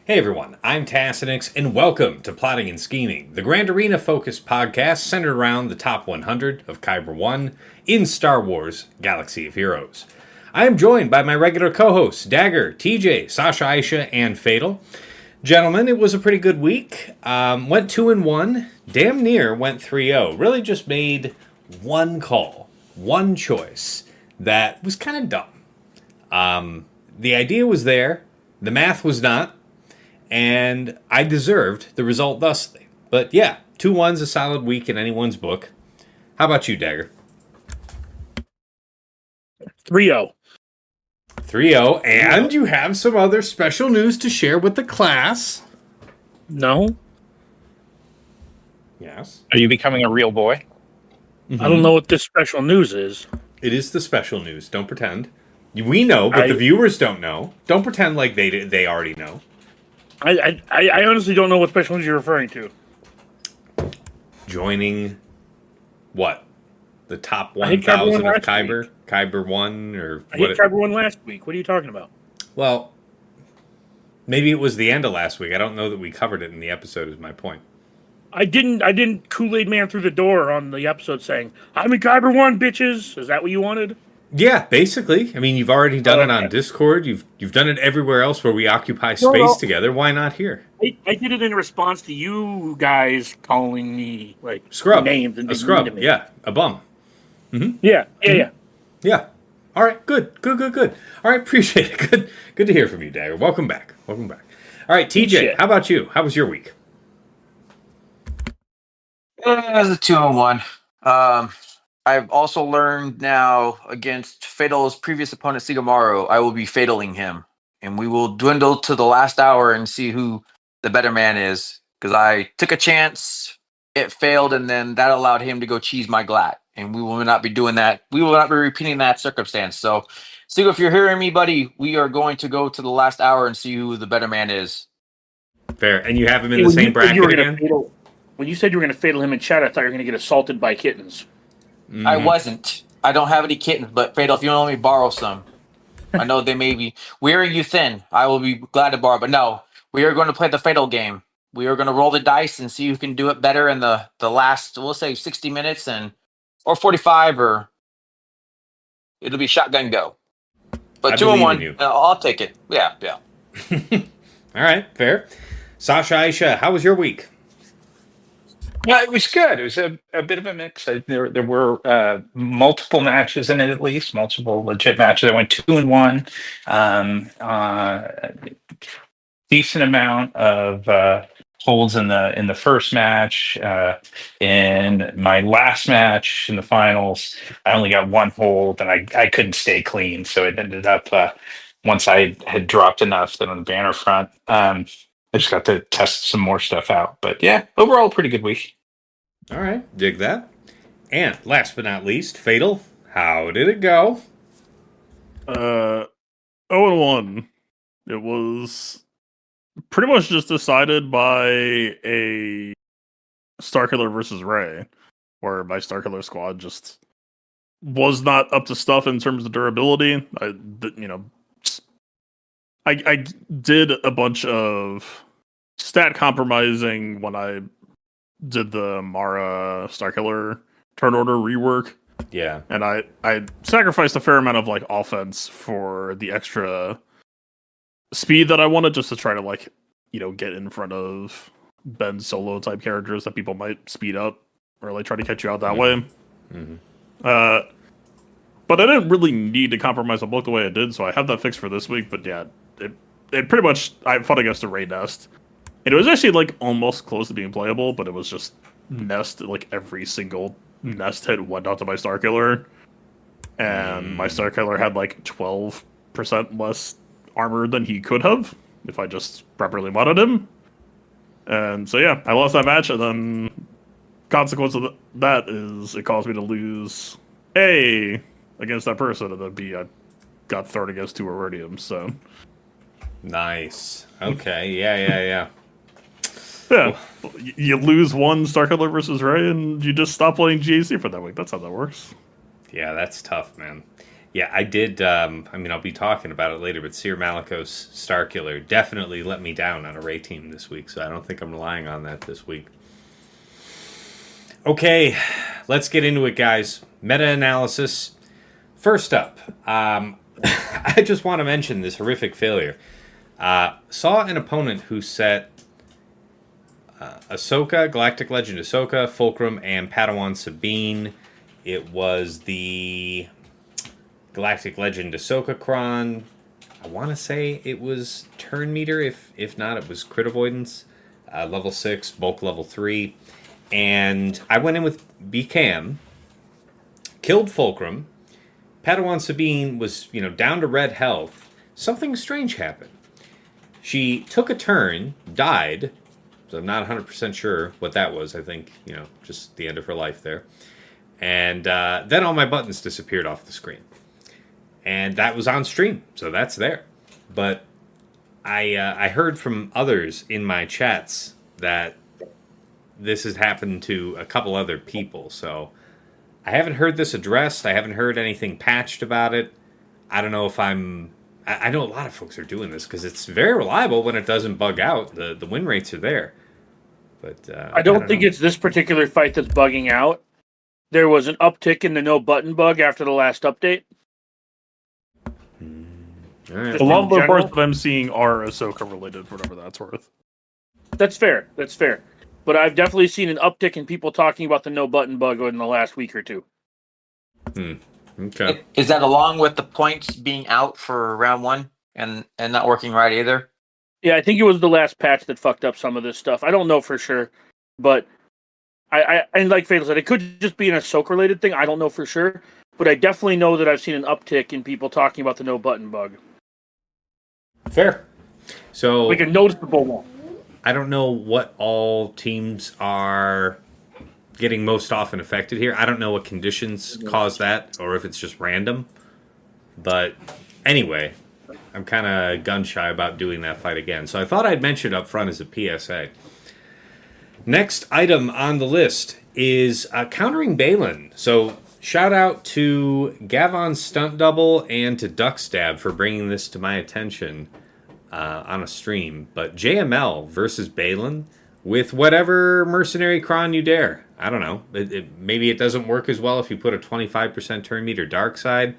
Hey everyone, I'm Tassinix, and welcome to Plotting and Scheming, the Grand Arena focused podcast centered around the top 100 of Kyber 1 in Star Wars Galaxy of Heroes. I am joined by my regular co hosts, Dagger, TJ, Sasha Aisha, and Fatal. Gentlemen, it was a pretty good week. Went 2-1, damn near went 3-0. Really just made one call, one choice that was kind of dumb. The idea was there, the math was not, and I deserved the result thusly. But yeah, 2-1's a solid week in anyone's book. How about you, Dagger? 3-0. 3-0, and you have some other special news to share with the class. No, Yes. Are you becoming a real boy? I don't know what this special news is. It is the special news. Don't pretend. We know, but the viewers don't know. Don't pretend like they already know. I honestly don't know what special news you're referring to. Joining what? The top I hit Kyber 1,000 1 of Kyber? Kyber 1? Or I what? hit Kyber 1 last week. What are you talking about? Well, maybe it was the end of last week. I don't know that we covered it in the episode, is my point. I didn't Kool-Aid man through the door on the episode saying, I'm in Kyber 1, bitches. Is that what you wanted? Yeah, basically. I mean, you've already done it on Discord. You've done it everywhere else where we occupy space together. Why not here? I did it in response to you guys calling me like Scrub. names and A scrub. to me. Yeah, a bum. Yeah. Yeah. All right, good. All right, appreciate it. Good to hear from you, Dagger. Welcome back. All right, TJ, Shit. how about you? How was your week? It was a 2-1. I've also learned now against Fatal's previous opponent, Sigamaru, I will be fataling him. And we will dwindle to the last hour and see who the better man is. Because I took a chance, it failed, and then that allowed him to go cheese my glat. And we will not be doing that. We will not be repeating that circumstance. So, Sigo, if you're hearing me, buddy, we are going to go to the last hour and see who the better man is. Fair. And you have him in the same bracket again? When you said you were going to fatal him in chat, I thought you were going to get assaulted by kittens. Mm-hmm. I wasn't. I don't have any kittens, but Fatal, if you want me to borrow some, I know they may be wearing you thin. I will be glad to borrow. But no, we are going to play the Fatal game. We are going to roll the dice and see who can do it better in the last, we'll say 60 minutes or 45, or it'll be shotgun go. But 2-1, I'll take it. Yeah. All right, fair. Sasha Aisha, how was your week? Yeah, it was good. It was a bit of a mix. There were multiple matches in it, at least multiple legit matches. I went 2-1. Decent amount of holds in the first match. In my last match in the finals, I only got one hold, and I couldn't stay clean. So it ended up once I had dropped enough that on the banner front. I just got to test some more stuff out. But yeah, overall, pretty good week. All right, dig that. And last but not least, Fatal, how did it go? 0-1. It was pretty much just decided by a Starkiller versus Ray, where my Starkiller squad just was not up to stuff in terms of durability. I did a bunch of stat compromising when I did the Mara Starkiller turn order rework. Yeah. And I sacrificed a fair amount of like offense for the extra speed that I wanted, just to try to get in front of Ben Solo type characters that people might speed up or like try to catch you out that way. Mm-hmm. But I didn't really need to compromise the book the way I did, so I have that fixed for this week. But yeah, it pretty much, I fought against a Ray Nest. And it was actually like almost close to being playable, but it was just Nest, like every single Nest hit went out to my Starkiller. And my Starkiller had like 12% less armor than he could have if I just properly modded him. And so yeah, I lost that match, and then consequence of that is it caused me to lose A against that person, and then B, I got third against 2 Iridiums, so. Nice. Okay, yeah. Yeah, you lose one Starkiller versus Ray, and you just stop playing GAC for that week. That's how that works. Yeah, that's tough, man. Yeah, I did. I mean, I'll be talking about it later, but Seer Malikos Starkiller definitely let me down on a Ray team this week, so I don't think I'm relying on that this week. Okay, let's get into it, guys. Meta analysis. First up, I just want to mention this horrific failure. Saw an opponent who set Ahsoka, Galactic Legend Ahsoka, Fulcrum, and Padawan Sabine. It was the Galactic Legend Ahsoka Kron. I want to say it was turn meter. If not, it was crit avoidance. Level 6, bulk level 3. And I went in with BCAM, killed Fulcrum. Padawan Sabine was, down to red health. Something strange happened. She took a turn, died. So I'm not 100% sure what that was. I think, just the end of her life there. And then all my buttons disappeared off the screen. And that was on stream, so that's there. But I heard from others in my chats that this has happened to a couple other people. So I haven't heard this addressed. I haven't heard anything patched about it. I don't know if I know a lot of folks are doing this because it's very reliable when it doesn't bug out. The win rates are there. But I don't think it's this particular fight that's bugging out. There was an uptick in the no button bug after the last update. Right. A lot of the reports that I'm seeing are Ahsoka related, for whatever that's worth. That's fair. But I've definitely seen an uptick in people talking about the no button bug in the last week or two. Okay. Is that along with the points being out for round 1 and not working right either? Yeah, I think it was the last patch that fucked up some of this stuff. I don't know for sure, but I and like Fatal said, it could just be an Ahsoka related thing. I don't know for sure, but I definitely know that I've seen an uptick in people talking about the no button bug. Fair. So Like a noticeable one. I don't know what all teams are getting most often affected here. I don't know what conditions cause that or if it's just random. But anyway, I'm kind of gun shy about doing that fight again. So I thought I'd mention it up front as a PSA. Next item on the list is countering Balin. So shout out to Gavon's Stunt Double and to Duckstab for bringing this to my attention on a stream. But JML versus Balin with whatever mercenary cron you dare. I don't know. Maybe it doesn't work as well if you put a 25% turn meter dark side.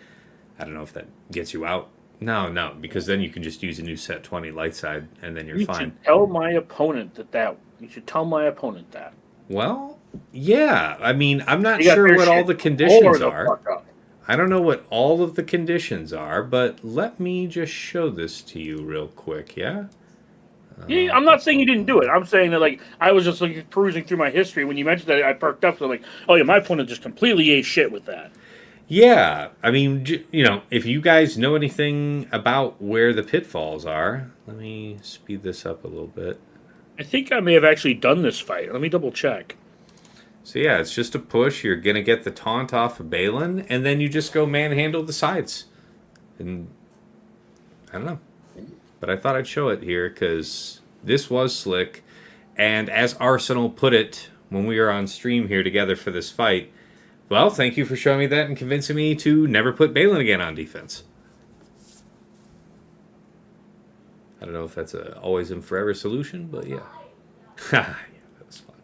I don't know if that gets you out. No, because then you can just use a new set 20 light side and then you're fine. You should tell my opponent that. You should tell my opponent that. Well, yeah. I mean, I'm not sure what all the conditions are. I don't know what all of the conditions are, but let me just show this to you real quick, yeah? Yeah, I'm not saying you didn't do it. I'm saying that, I was just perusing through my history. When you mentioned that, I perked up. So, oh, yeah, my opponent just completely ate shit with that. Yeah. I mean, if you guys know anything about where the pitfalls are, let me speed this up a little bit. I think I may have actually done this fight. Let me double check. So yeah, it's just a push. You're going to get the taunt off of Balin, and then you just go manhandle the sides. And I don't know. But I thought I'd show it here because this was slick. And as Arsenal put it when we were on stream here together for this fight, well, thank you for showing me that and convincing me to never put Balin again on defense. I don't know if that's a always and forever solution, but yeah. Yeah, that was fun.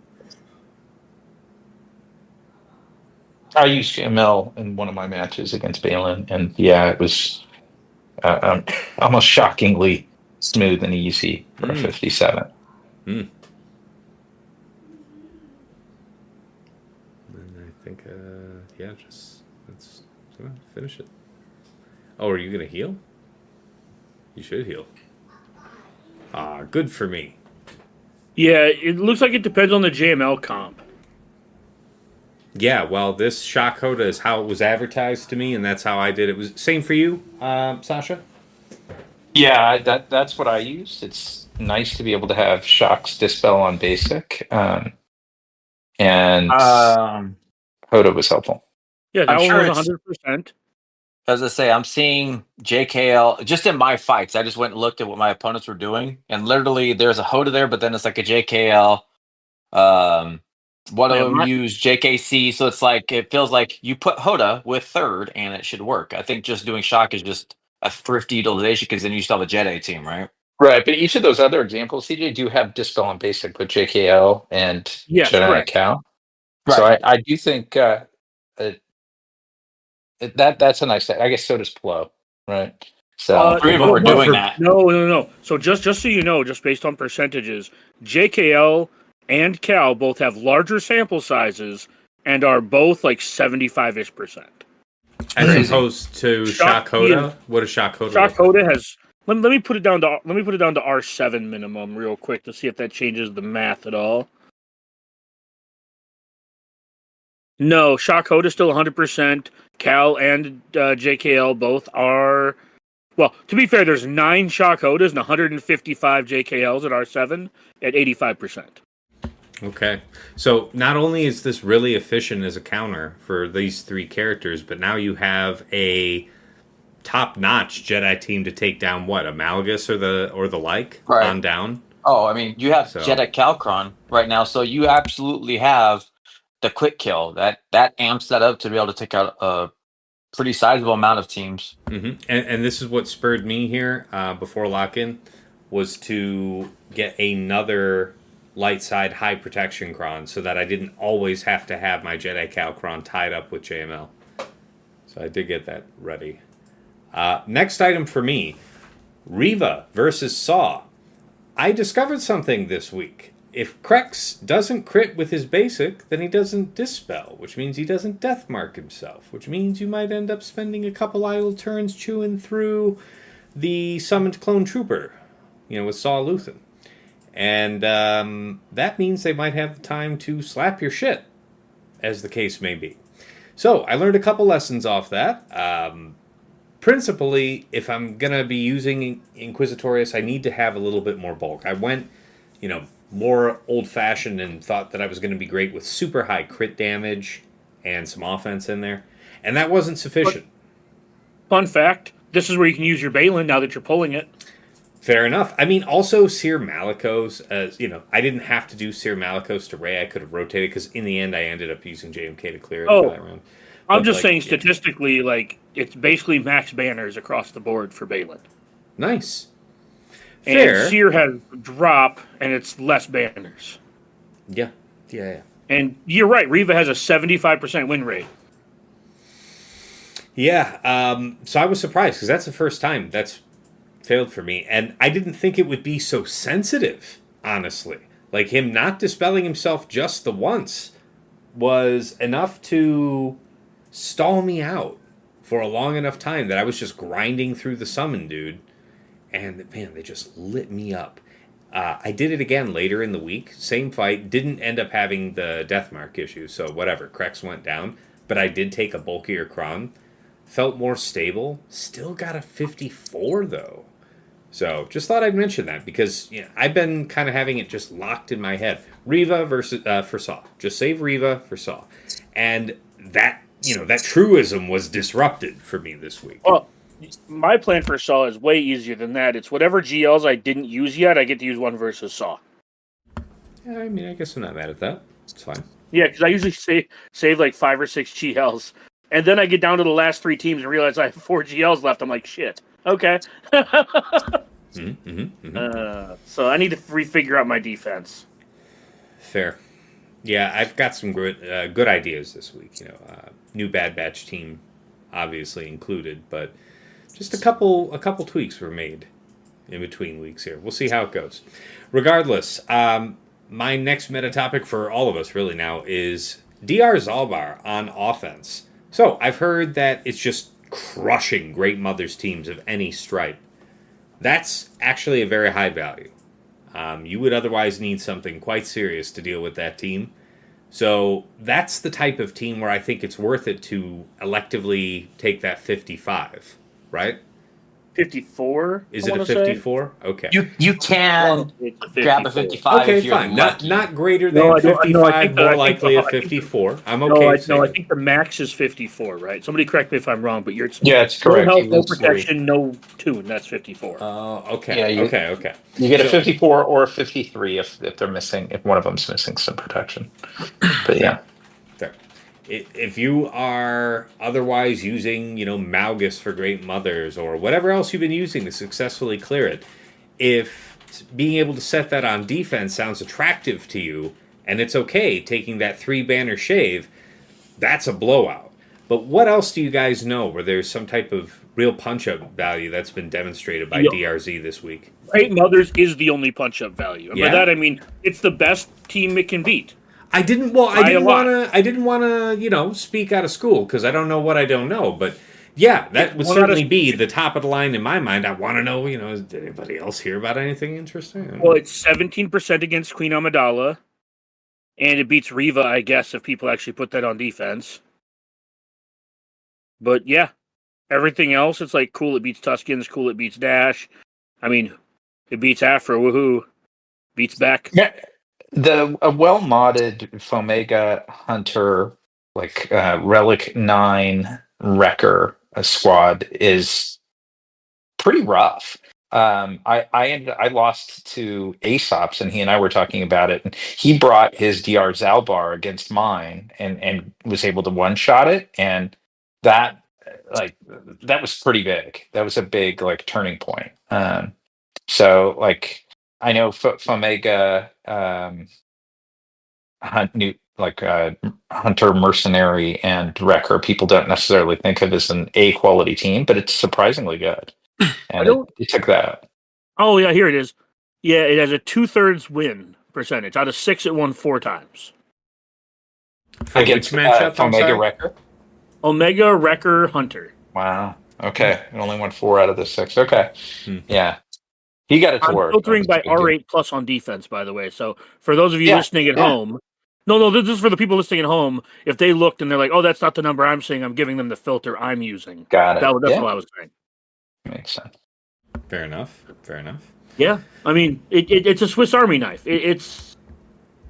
I used JML in one of my matches against Balin, and yeah, it was almost shockingly smooth and easy for a 57. And I think, just let's finish it. Oh, are you going to heal? You should heal. Good for me. Yeah, it looks like it depends on the JML comp. Yeah, well, this shock Hoda is how it was advertised to me, and that's how I did it. Was same for you, Sasha? Yeah, that's what I used. It's nice to be able to have shocks dispel on basic, and Hoda was helpful. Yeah, that I'm one sure was it's- 100%. As I say, I'm seeing JKL just in my fights. I just went and looked at what my opponents were doing, and literally there's a Hoda there, but then it's like a JKL One of Yeah, them used JKC, so it's like it feels like you put Hoda with third, and it should work. I think just doing Shock is just a thrifty utilization because then you still have a Jet A team, right? Right, but each of those other examples, CJ, do have Dispel and Basic with JKL and yes, Genetic correct. Cow. So Right. I do think that's a nice thing. I guess so does Plo, right? All So three of them No, are no, doing that. no. So just so you know, just based on percentages, JKL and Cal both have larger sample sizes and are both like 75-ish%. As Crazy. opposed to Shock Shakoda? What does Shakoda look like? Shockhoda has. Let me put it down to R7 minimum real quick to see if that changes the math at all. No, Shockhoda is still 100%. Cal and JKL both are. Well, to be fair, there's 9 Shockhodas and 155 JKLs at R7 at 85%. Okay. So not only is this really efficient as a counter for these three characters, but now you have a top-notch Jedi team to take down what, Amalgus or the like Right. on down. Oh, I mean, you have So- Jedi Calcron right now, so you absolutely have the quick kill. That amps that up to be able to take out a pretty sizable amount of teams. And this is what spurred me here before lock-in was to get another light side high protection cron so that I didn't always have to have my Jedi Cal cron tied up with JML. So I did get that ready. Next item for me, Riva versus Saw. I discovered something this week. If Krex doesn't crit with his basic, then he doesn't dispel, which means he doesn't deathmark himself, which means you might end up spending a couple idle turns chewing through the summoned clone trooper, with Saw Luthen. And that means they might have time to slap your shit, as the case may be. So I learned a couple lessons off that. Principally, if I'm going to be using Inquisitorius, I need to have a little bit more bulk. I went, more old-fashioned and thought that I was going to be great with super high crit damage and some offense in there. And that wasn't sufficient. Fun fact, this is where you can use your Balin now that you're pulling it. Fair enough. I mean, also Seer Malicos, I didn't have to do Seer Malicos to Rey. I could have rotated because in the end I ended up using JMK to clear it for that round. I'm just saying statistically, it's basically max banners across the board for Balin. Nice. Fair. And Seer has drop, and it's less banners. Yeah. And you're right, Riva has a 75% win rate. Yeah, so I was surprised because that's the first time that's failed for me. And I didn't think it would be so sensitive, honestly. Like him not dispelling himself just the once was enough to stall me out for a long enough time that I was just grinding through the summon, dude. And man, they just lit me up. I did it again later in the week. Same fight. Didn't end up having the deathmark issue. So whatever. Krex went down. But I did take a bulkier cron. Felt more stable. Still got a 54 though. So just thought I'd mention that because I've been kind of having it just locked in my head. Riva versus for Saw. Just save Riva for Saw. And that that truism was disrupted for me this week. Well, my plan for Saw is way easier than that. It's whatever GLs I didn't use yet, I get to use one versus Saw. Yeah, I mean, I guess I'm not mad at that. It's fine. Yeah, because I usually save like 5 or 6 GLs. And then I get down to the last 3 teams and realize I have 4 GLs left. I'm like, shit. Okay. So I need to refigure out my defense. Fair. Yeah, I've got some good ideas this week. New Bad Batch team, obviously included, but just a couple tweaks were made in between weeks here. We'll see how it goes. Regardless, my next meta topic for all of us really now is DR Zalbar on offense. So I've heard that it's just crushing Great Mother's teams of any stripe. That's actually a very high value. You would otherwise need something quite serious to deal with that team. So that's the type of team where I think it's worth it to electively take that 55, right? 54. Is I it a wanna say. 54? Okay. You can It's a grab a 54. 55 Okay, if you're fine. Not lucky. not greater No, than I don't. No, I 55, think more I think likely a I think 54. I'm No, okay I with saying think the max is 54, right? Somebody correct me if I'm wrong, but you're Yeah, it's no correct. health, You no lose 3. protection, no tune. That's 54. Oh, okay. Yeah, Okay. you get a So- 54 or a 53 if they're missing, if one of them's missing some protection. But yeah. Fair. If you are otherwise using, Malgus for Great Mothers or whatever else you've been using to successfully clear it, if being able to set that on defense sounds attractive to you, and it's okay taking that 3-banner shave, that's a blowout. But what else do you guys know where there's some type of real punch-up value that's been demonstrated by Yep. DRZ this week? Great Mothers is the only punch-up value, and by Yeah? that I mean it's the best team it can beat. I didn't By a lot. want to, speak out of school because I don't know what I don't know, but yeah, that It's would one out of- certainly be the top of the line in my mind. I want to know, did anybody else hear about anything interesting? Well, it's 17% against Queen Amidala, and it beats Riva, I guess, if people actually put that on defense. But yeah, everything else, it's like cool. It beats Tuskens. Cool. It beats Dash. I mean, it beats Afro. Woohoo! Beats Beck. Yeah, a well modded Fomega Hunter Relic 9 Wrecker squad is pretty rough. I lost to Aesop's and he and I were talking about it, and he brought his DR Zalbar against mine and was able to one shot it, and that that was pretty big. That was a big turning point. So I know Fomega Hunter Mercenary and Wrecker, people don't necessarily think of as an A quality team, but it's surprisingly good. And it took that out. Oh yeah, here it is. Yeah, it has a 2/3 win percentage. Out of 6, it won 4 times. For Against which matchup? I'm Fomega sorry? Wrecker. Omega Wrecker Hunter. Wow. Okay. It only won 4 out of the 6. Okay. Yeah. He got it to I'm work. filtering by That's a big deal. R8 plus on defense, by the way. So for those of you Yeah, listening at yeah. home, no, this is for the people listening at home. If they looked and they're like, "Oh, that's not the number I'm seeing," I'm giving them the filter I'm using. Got it. That's Yeah. all I was saying. Makes sense. Fair enough. Yeah, I mean, it's a Swiss Army knife. It's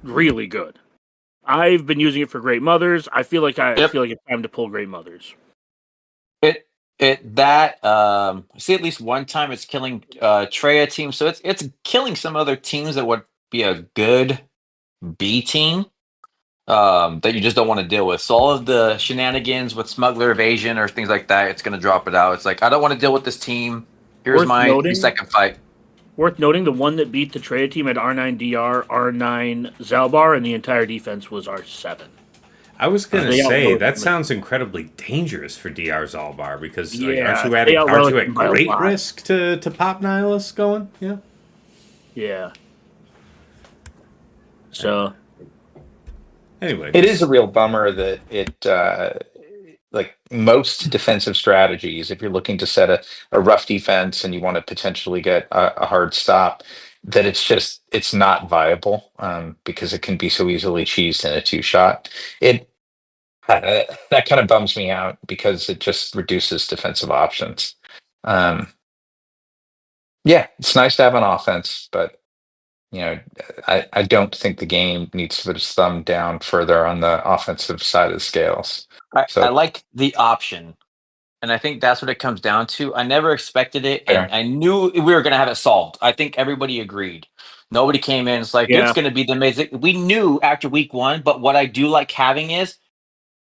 really good. I've been using it for Great Mothers. I feel like it's time to pull Great Mothers. See at least one time it's killing Treya team, so it's killing some other teams that would be a good B team that you just don't want to deal with. So all of the shenanigans with smuggler evasion or things like that, it's gonna drop it out. It's like I don't want to deal with this team. Here's my 3-second fight. Worth noting, the one that beat the Treya team had R9 DR, R9 Zalbar, and the entire defense was R7. I was going to They say, outrode that them. sounds incredibly dangerous for DR Zalbar because Yeah, aren't you they outrode at them by a great lot. risk to pop Nihilus going? Yeah. Yeah. So Anyway. It is a real bummer that most defensive strategies, if you're looking to set a rough defense and you want to potentially get a hard stop, that it's not viable because it can be so easily cheesed in a 2-shot. That kind of bums me out because it just reduces defensive options. Yeah, it's nice to have an offense, but I don't think the game needs to put its thumb down further on the offensive side of the scales. I like the option, and I think that's what it comes down to. I never expected it, and I knew we were going to have it solved. I think everybody agreed. Nobody came in. It's like it's going to be the amazing. We knew after week 1, but what I do like having is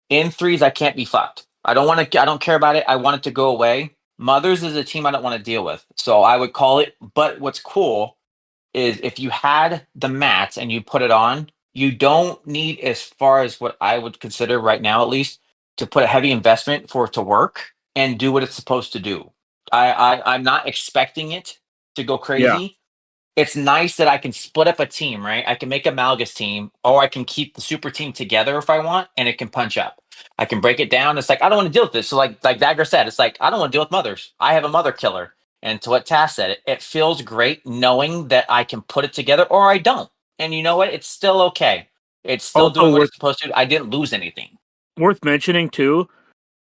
in 3s. I can't be fucked. I don't care about it. I want it to go away. Mothers is a team I don't want to deal with, so I would call it. But what's cool is if you had the mats and you put it on, you don't need, as far as what I would consider right now at least, to put a heavy investment for it to work and do what it's supposed to do. I'm not expecting it to go crazy. Yeah. It's nice that I can split up a team, right? I can make a Malgus team, or I can keep the super team together if I want, and it can punch up. I can break it down. It's like I don't want to deal with this. So like Dagger said, it's like I don't want to deal with mothers. I have a mother killer. And to what Tass said, it feels great knowing that I can put it together or I don't. And you know what? It's still okay. It's still Also doing what it's supposed to do. I didn't lose anything. worth mentioning too,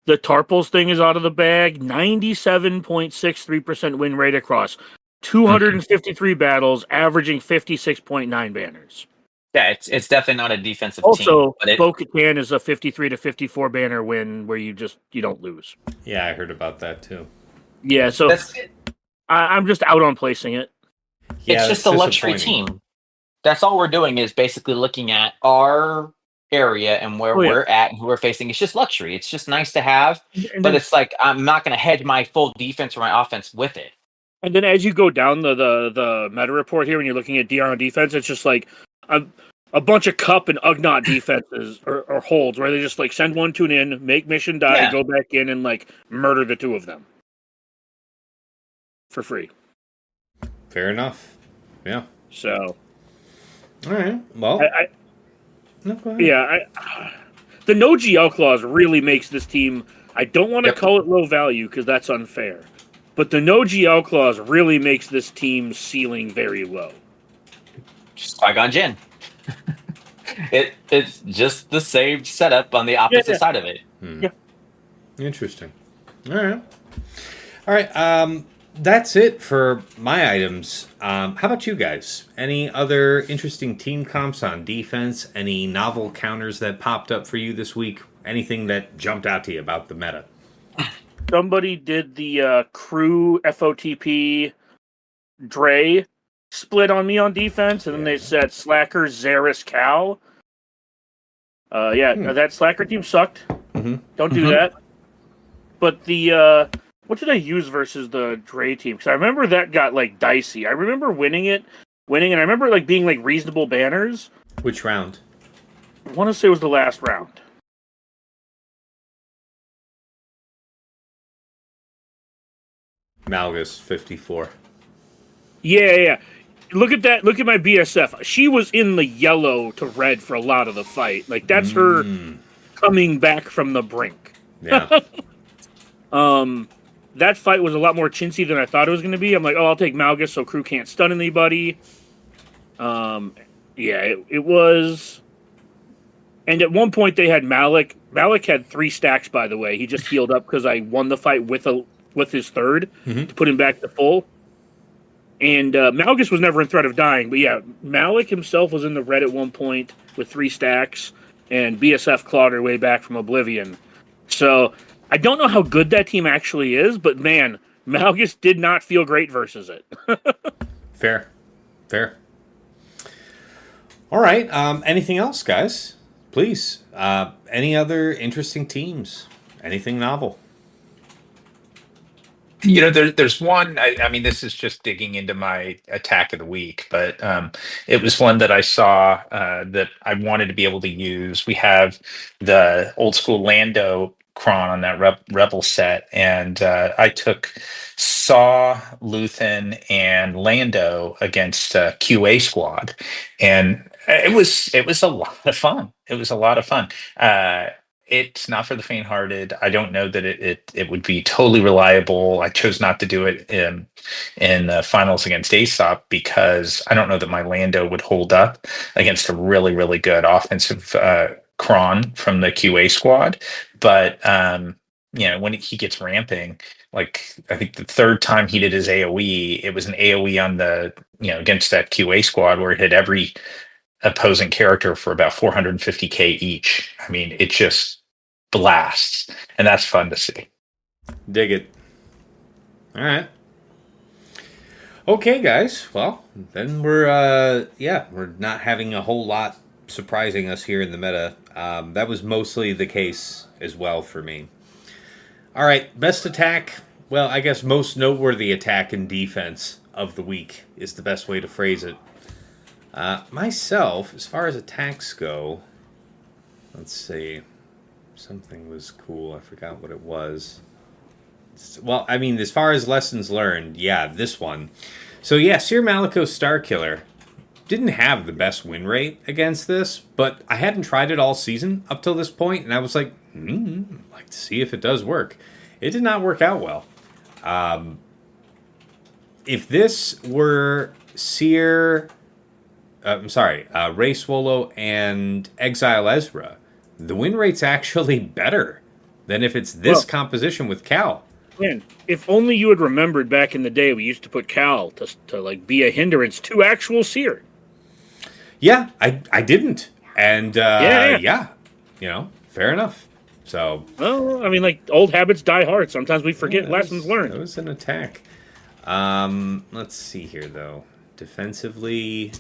The Tarpals thing is out of the bag. 97.63% win rate across 253 battles, averaging 56.9 banners. Yeah, it's definitely not a defensive team. Also, But Bo-Katan is a 53 to 54 banner win where you don't lose. Yeah, I heard about that too. Yeah, so I'm just out on placing it. Yeah, it's just a luxury disappointing. team. That's all we're doing is basically looking at our area and where we're at and who we're facing. It's just luxury. It's just nice to have, And but then, it's like I'm not going to hedge my full defense or my offense with it. and then as you go down the meta report here, when you're looking at DR on defense, it's just like a bunch of cup and Ugnaught defenses or holds where they just like send one tune in, make mission die, go back in and like murder the two of them for free. Fair enough. Yeah. So, all right. Well, no, go ahead. The no GL clause really makes this team. I don't want to call it low value because that's unfair, but the no GL clause really makes this team's ceiling very low. Just Qui-Gon Jinn. It's just the same setup on the opposite side of it. Yeah. Interesting. All right. All right. That's it for my items. How about you guys? Any other interesting team comps on defense? Any novel counters that popped up for you this week? Anything that jumped out to you about the meta? Somebody did the crew FOTP Dre split on me on defense, and then they said Slacker, Zaris, Cal. That Slacker team sucked. Mm-hmm. Don't do that. But the what did I use versus the Dre team? Because I remember that got like dicey. I remember winning, and I remember like being like reasonable banners. Which round? I want to say it was the last round. Malgus 54. Yeah. Look at that. Look at my BSF. She was in the yellow to red for a lot of the fight. Like that's her coming back from the brink. Yeah. That fight was a lot more chintzy than I thought it was going to be. I'm like, I'll take Malgus so crew can't stun anybody. It was. And at one point they had Malik. Malik had 3 stacks, by the way. He just healed up because I won the fight with his third to put him back to full. And Malgus was never in threat of dying. But yeah, Malik himself was in the red at one point with 3 stacks. And BSF clawed her way back from Oblivion. So I don't know how good that team actually is. But man, Malgus did not feel great versus it. Fair. All right. Anything else, guys? Please. Any other interesting teams? Anything novel? There's one. I mean, this is just digging into my attack of the week, but it was one that I saw that I wanted to be able to use. We have the old school Lando Kron on that Rebel set, and I took Saw, Luthen, and Lando against QA Squad, and it was a lot of fun. It was a lot of fun. It's not for the faint-hearted. I don't know that it would be totally reliable. I chose not to do it in the finals against Aesop because I don't know that my Lando would hold up against a really, really good offensive Kron from the QA squad. But when he gets ramping, like I think the third time he did his AoE, it was an AoE on the against that QA squad where it hit every opposing character for about 450k each. I mean, it just blasts, and that's fun to see. Dig it. All right. Okay, guys. Well, then we're not having a whole lot surprising us here in the meta. That was mostly the case as well for me. All right, best attack. Well, I guess most noteworthy attack and defense of the week is the best way to phrase it. Myself, as far as attacks go, let's see. Something was cool. I forgot what it was. Well, I mean, as far as lessons learned, yeah, this one. So, yeah, Seer Maliko Starkiller didn't have the best win rate against this, but I hadn't tried it all season up till this point, and I was like, I'd like to see if it does work. It did not work out well. If this were Seer... Ray Swallow and Exile Ezra, the win rate's actually better than if it's this Well- composition with Cal. Man, if only you had remembered back in the day, we used to put Cal to like be a hindrance to actual Seer. Yeah, I didn't. And Yeah. fair enough. So Well, I mean, like old habits die hard. Sometimes we forget that lessons learned. That was an attack. Let's see here though. Defensively,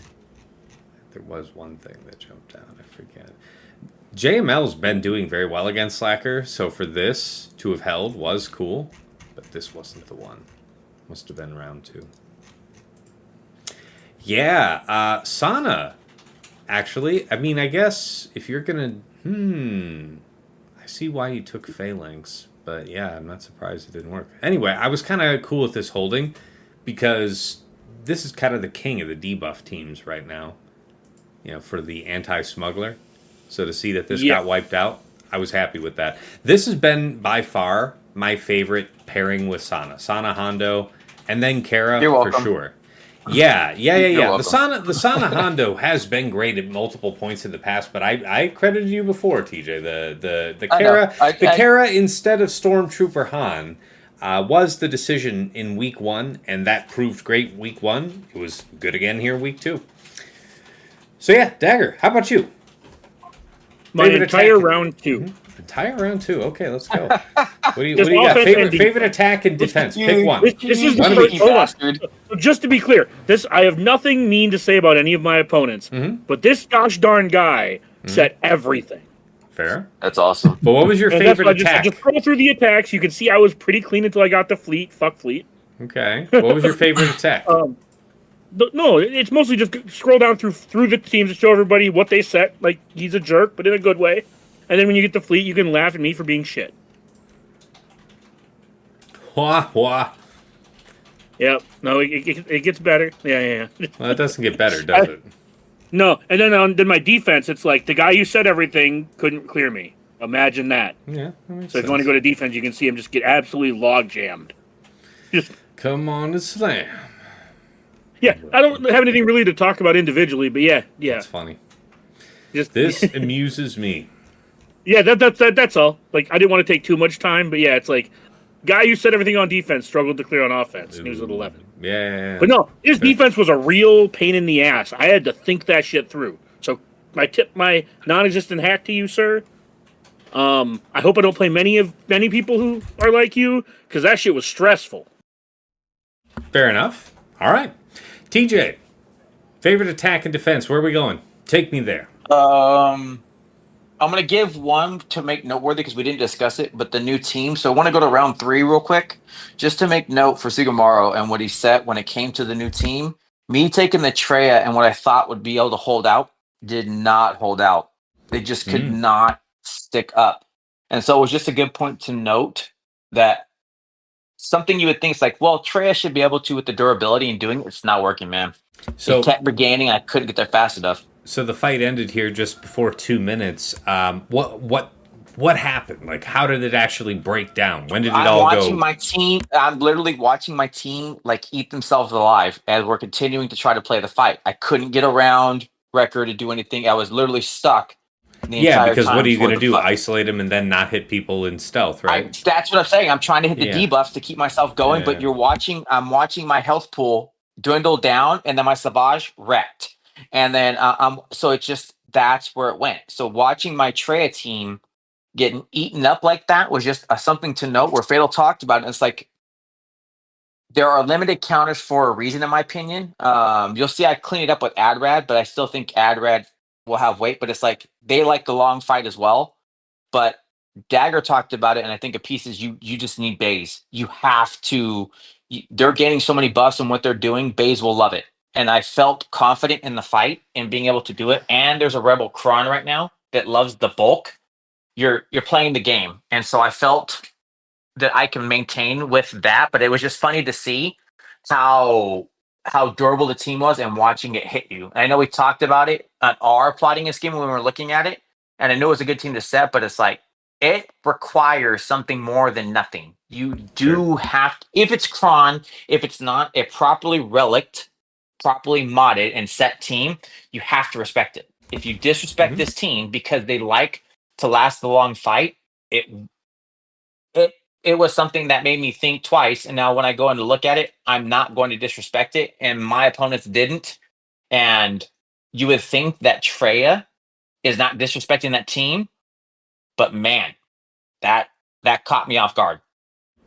there was one thing that jumped out. I forget. JML's been doing very well against Slacker, so for this to have held was cool, but this wasn't the one. Must have been round 2. Yeah, Sana. Actually, I mean, I guess if you're gonna, I see why you took Phalanx, but yeah, I'm not surprised it didn't work. Anyway, I was kind of cool with this holding because this is kind of the king of the debuff teams right now. For the anti-smuggler. So to see that this got wiped out, I was happy with that. This has been by far my favorite pairing with Sana. Sana Hondo, and then Kara for sure. Yeah. The Sana Hondo has been great at multiple points in the past, but I credited you before, TJ. The Kara instead of Stormtrooper Han was the decision in week 1, and that proved great week 1. It was good again here week 2. So yeah, Dagger, how about you? My entire round 2. Mm-hmm. Entire round 2. Okay, let's go. What do you got? Favorite attack and defense. Pick one. This is the first bastard. Just to be clear, I have nothing mean to say about any of my opponents, but this gosh darn guy set everything. Fair. That's awesome. But what was your favorite attack? Just scroll through the attacks. You can see I was pretty clean until I got the fleet. Fuck fleet. Okay. What was your favorite attack? No, it's mostly just scroll down through the teams to show everybody what they set. Like, he's a jerk, but in a good way. And then when you get the fleet, you can laugh at me for being shit. Wah, wah. Yep. No, it gets better. Yeah. Well, it doesn't get better, does it? No, and then my defense, it's like, the guy who said everything couldn't clear me. Imagine that. Yeah, that makes So if you want to go to defense, you can see him just get absolutely log-jammed. Come on and slam. Yeah, I don't have anything really to talk about individually, but yeah. That's funny. Just This amuses me. Yeah, that's all. Like, I didn't want to take too much time, but yeah, it's like, guy who said everything on defense struggled to clear on offense. And he was at 11. Yeah. But no, his defense was a real pain in the ass. I had to think that shit through. So I tip my non-existent hat to you, sir. I hope I don't play many people who are like you, because that shit was stressful. Fair enough. All right. TJ, favorite attack and defense. Where are we going? Take me there. I'm going to give one to make noteworthy because we didn't discuss it, but the new team. So I want to go to round 3 real quick, just to make note for Sigamaru and what he said when it came to the new team. Me taking the Treya and what I thought would be able to hold out did not hold out. They just could not stick up. And so it was just a good point to note that something you would think is like, well, Treya should be able to with the durability and doing it. It's not working, man. So it kept regaining. I couldn't get there fast enough. So the fight ended here just before 2 minutes. What happened? Like, how did it actually break down? When did it all go? I'm literally watching my team like eat themselves alive as we're continuing to try to play the fight. I couldn't get around Wrecker to do anything. I was literally stuck. Because what are you going to do? Isolate him and then not hit people in stealth, right? That's what I'm saying. I'm trying to hit the debuffs to keep myself going, but I'm watching my health pool dwindle down, and then my Savage wrecked. And then so it's just, that's where it went. So watching my Treya team getting eaten up like that was just something to note, where Fatal talked about it. It's like, there are limited counters for a reason, in my opinion. You'll see I clean it up with Adrad, but I still think Adrad will have weight. But it's like, they like the long fight as well. But Dagger talked about it, and I think a piece is you just need Baze. You have to. They're gaining so many buffs, and what they're doing, Baze will love it. And I felt confident in the fight and being able to do it. And there's a Rebel Kron right now that loves the bulk. You're playing the game, and so I felt that I can maintain with that. But it was just funny to see how durable the team was and watching it hit you. And I know we talked about it on our plotting a scheme when we were looking at it, and I knew it was a good team to set, but it's like, it requires something more than nothing. You do have to, if it's Kron, if it's not a properly relict, properly modded and set team, you have to respect it. If you disrespect this team because they like to last the long fight, it was something that made me think twice. And now when I go in to look at it, I'm not going to disrespect it. And my opponents didn't. And you would think that Treya is not disrespecting that team, but man, that that caught me off guard.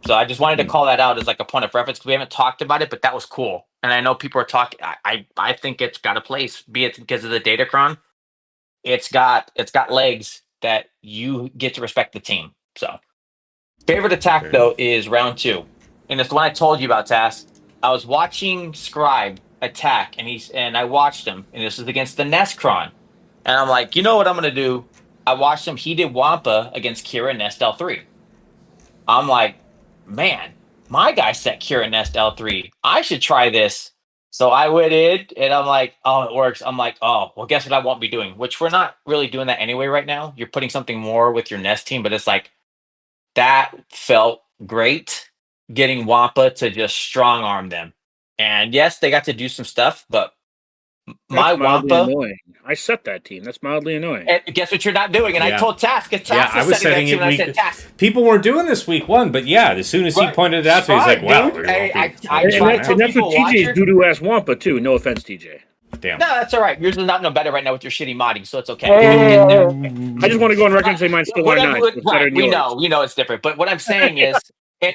So I just wanted to call that out as like a point of reference because we haven't talked about it, but that was cool. And I know people are talking. I think it's got a place, be it because of the Datacron. It's got legs that you get to respect the team. So favorite attack though is round 2, and it's the one I told you about. Task. I was watching Scribe attack, and I watched him, and this is against the Nestcron, and I'm like, you know what I'm gonna do? I watched him. He did Wampa against Kira Nest L3. I'm like, man, my guy set Kira Nest L3. I should try this. So I went in and I'm like, oh, it works. I'm like, oh, well, guess what I won't be doing? Which we're not really doing that anyway right now. You're putting something more with your Nest team, but it's like, that felt great getting Wampa to just strong arm them. And yes, they got to do some stuff, but my That's mildly Wampa. annoying. I set that team. That's mildly annoying. And guess what you're not doing? And I Yeah. told Task, because Yeah, Task I was setting that it team, and I said, week. Task. People weren't doing this week 1, but yeah, as soon as he Right. pointed it out to me, he's like, Fine, "Wow, dude. we won't be- I won't tried be And to doing that's, that." and that's what people watch TJ's it. doo-doo ass Wampa, too. No offense, TJ. Damn. No, that's all right. Yours is not no better right now with your shitty modding, so it's okay. I just want to go on record and say mine's still Whatever- R9. So it's better right, than we yours. know it's different. But what I'm saying is,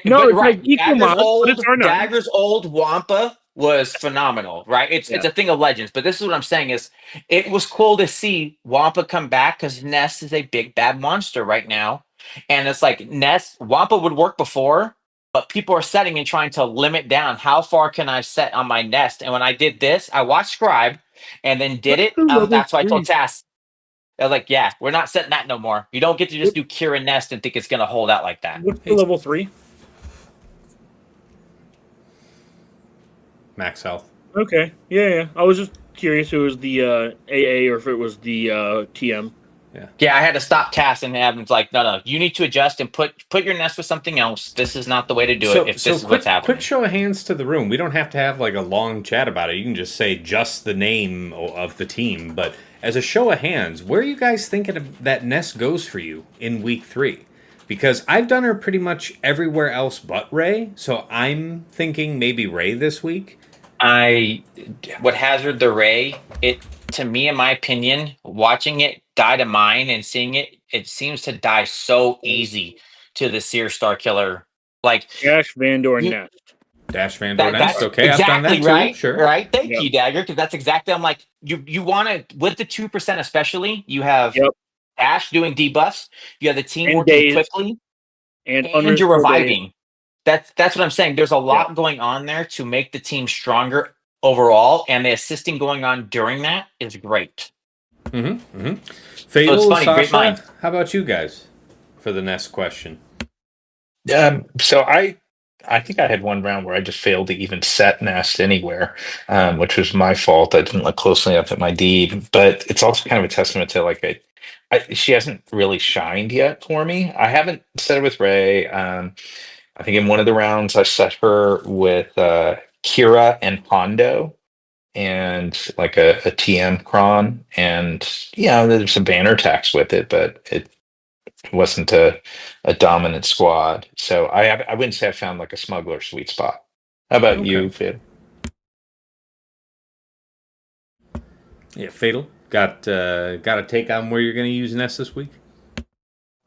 No, but it's like equal mods, but it's R9. Dagger's old Wampa was phenomenal, right? It's a thing of legends. But this is what I'm saying is, it was cool to see Wampa come back because Ness is a big bad monster right now, and it's like Wampa would work before. But people are setting and trying to limit down how far can I set on my Nest. And when I did this, I watched Scribe and then did it. That's why I told Tass. I was like, yeah, we're not setting that no more. You don't get to just do Kira Nest and think it's going to hold out like that. What's the level 3? Max health. Okay. Yeah. I was just curious if it was the AA or if it was the TM. Yeah, I had to stop Tass and have him like, no, you need to adjust and put your Nest with something else. This is not the way to do it if this is what's happening. Quick show of hands to the room. We don't have to have like a long chat about it. You can just say just the name of the team. But as a show of hands, where are you guys thinking that Nest goes for you in week 3? Because I've done her pretty much everywhere else but Ray. So I'm thinking maybe Ray this week. I would hazard the Ray. It, to me, in my opinion, watching it die to mine and seeing it seems to die so easy to the Seer Star Killer. Like Dash, Vandor, and Nest. Dash Vandor Nest. that's Okay, exactly I've done that too. right. Sure. Right. Thank Yep. you, Dagger, because that's exactly. I'm like, you want to with the 2% especially. You have Yep. Dash doing debuffs. You have the team And working days. quickly, And and you're underscore reviving. That's what I'm saying. There's a lot going on there to make the team stronger overall, and the assisting going on during that is great. Fatal, funny, great Sasha, mind. how about you guys for the next question? So I think I had one round where I just failed to even set Nest anywhere, which was my fault. I didn't look closely enough at my deed, but it's also kind of a testament to like she hasn't really shined yet for me. I haven't set her with Ray. I think in one of the rounds I set her with Kira and Hondo and like a TM cron, and there's some banner attacks with it, but it wasn't a dominant squad. So I wouldn't say I found like a smuggler sweet spot. How about you, Fatal? Yeah, Fatal. Got a take on where you're going to use Nest this week?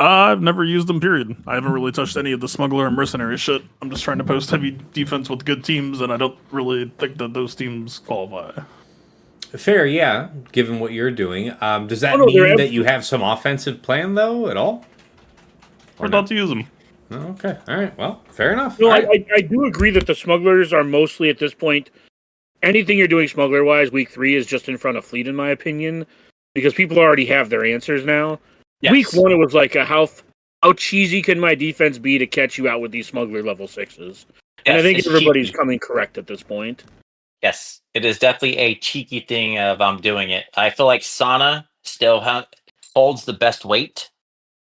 I've never used them, period. I haven't really touched any of the smuggler and mercenary shit. I'm just trying to post heavy defense with good teams, and I don't really think that those teams qualify. Fair, yeah, given what you're doing. Does that no, mean that you have some offensive plan, though, at all? Or not to use them. Oh, okay, all right, well, fair enough. No, All right. I do agree that the smugglers are mostly at this point. Anything you're doing smuggler-wise, week 3 is just in front of Fleet, in my opinion, because people already have their answers now. Yes. Week 1, it was like how cheesy can my defense be to catch you out with these smuggler level 6s? And I Yes, think it's everybody's cheeky. coming correct at this point. Yes, it is definitely a cheeky thing of I'm doing it. I feel like Sana still holds the best weight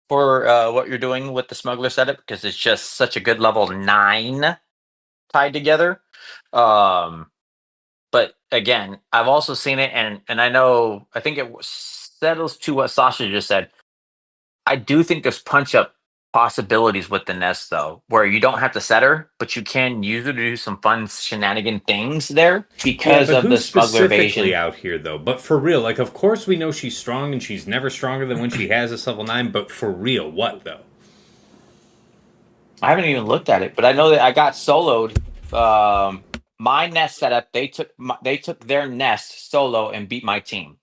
for what you're doing with the smuggler setup because it's just such a good level 9 tied together. But again, I've also seen it, and I think it settles to what Sasha just said. I do think this punch up possibilities with the Nest though, where you don't have to set her, but you can use her to do some fun shenanigan things there Yeah, because but of the who's smuggler specifically evasion. out here though? But for real, like, of course we know she's strong and she's never stronger than when she has this level 9. But for real, what though? I haven't even looked at it, but I know that I got soloed. My Nest setup, they took their Nest solo and beat my team.